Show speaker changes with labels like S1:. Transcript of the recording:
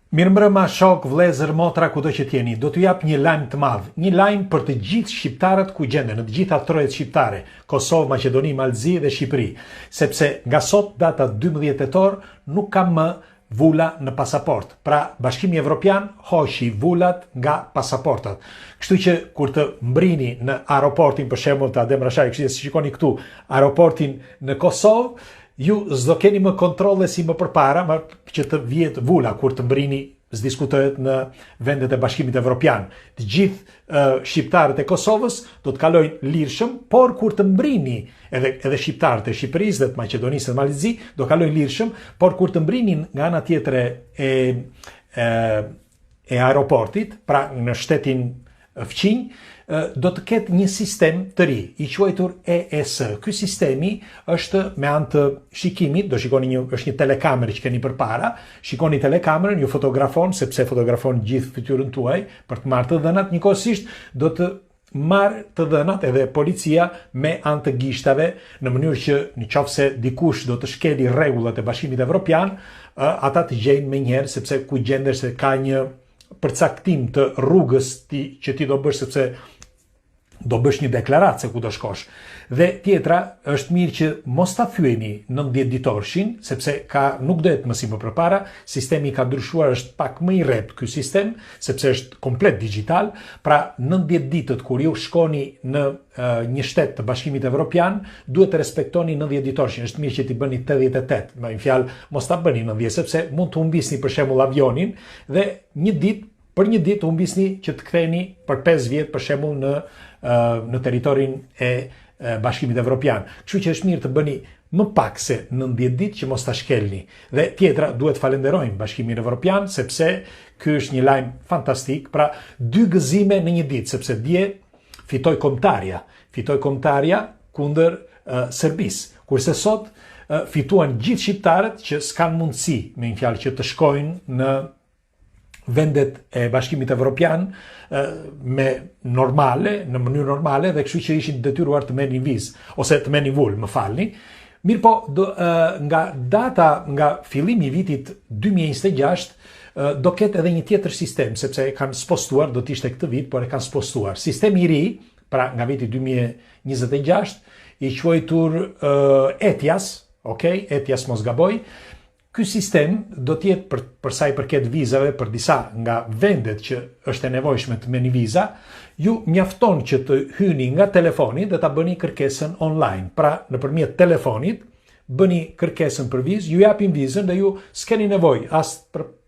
S1: Mirëmbrëma shok, vëllezër, motra, kudo që t'jeni, do t'ju jap një lajm të madh, një lajm për të gjithë shqiptarët ku gjenden, në të gjitha trojet shqiptare, Kosovë, Maqedoni, Malzi dhe Shqipëri, sepse nga sot data 12 tetor nuk ka më vula në pasaport. Pra, Bashkimi Evropian hoqi vulat nga pasaportat. Kështu që kur të mbrini në aeroportin, për shembull të Adem Rashaj, kështu që si shikoni këtu, aeroportin në Kosovë, ju s'do keni më kontrole si më përpara, ma që të vjet vula kur të mbrini, s'diskutohet në vendet e Bashkimit Evropian. Të gjithë shqiptarët e Kosovës do të kalojnë lirshëm, por kur të mbrini edhe shqiptarët e Shqipërisë dhe të Maqedonisë dhe Malzi do kalojnë lirshëm, por kur të mbrinin nga ana tjetër e aeroportit, pra në shtetin fqinj, do të ketë një sistem të ri, i quajtur EES. Ky sistemi është me anë të shikimit, do shikoni është një telekamerë që keni përpara, shikoni telekamerën, ju fotografon, sepse fotografon gjithë fytyrën tuaj për të marrë të dhënat, njëkohësisht do të marrë të dhënat edhe policia me anë të gishtave, në mënyrë që nëse dikush do të shkeli rregullat e Bashkimit Evropian, ata të gjejnë me njerë, sepse ku gjendesh se ka një përcaktim të rrugës që ti do bësh, sepse do bësh një deklaratë se ku do shkosh. Dhe tjetra, është mirë që mos ta thyeni 90 ditorshin, sepse nuk dohet më si më përpara, sistemi ka ndryshuar, është pak më i rreptë ky sistem, sepse është komplet digital, pra 90 ditët kur ju shkoni në një shtet të Bashkimit Evropian, duhet të respektoni 90 ditorshin. Është mirë që ti bëni 88, me një fjalë, mos ta bëni 90, sepse mund të humbisni për shembull avionin dhe për një ditë humbisni që të ktheheni për 5 vjet për shembull në territorin e Bashkimit Evropian. Kështu që është mirë të bëni më pak se 90 ditë që mos ta shkelni. Dhe tjetra, duhet falenderojmë Bashkimin Evropian, sepse ky është një lajm fantastik, pra 2 gëzime në një ditë, sepse dje fitoi kombëtarja kundër Serbisë, kurse sot fituan gjithë shqiptarët që s'kan mundësi, me një fjalë, që të shkojnë në vendet e Bashkimit Evropian në mënyrë normale, dhe kështu që ishin detyruar të merrnin vizë ose të merrnin vul, më falni. Mirë po, nga fillimi i vitit 2026 do ketë edhe një tjetër sistem, sepse e kanë spostuar, do t'ishte këtë vit, por e kanë spostuar. Sistemi i ri, pra nga viti 2026, i quajtur ETIAS, ETIAS mos gaboj. Ky sistem do t'jetë për sa i përket vizave për disa nga vendet që është e nevojshme të merrni viza, ju mjafton që të hyni nga telefoni dhe ta bëni kërkesën online. Pra, nëpërmjet telefonit bëni kërkesën për vizë, ju japin vizën dhe ju s'keni nevojë as për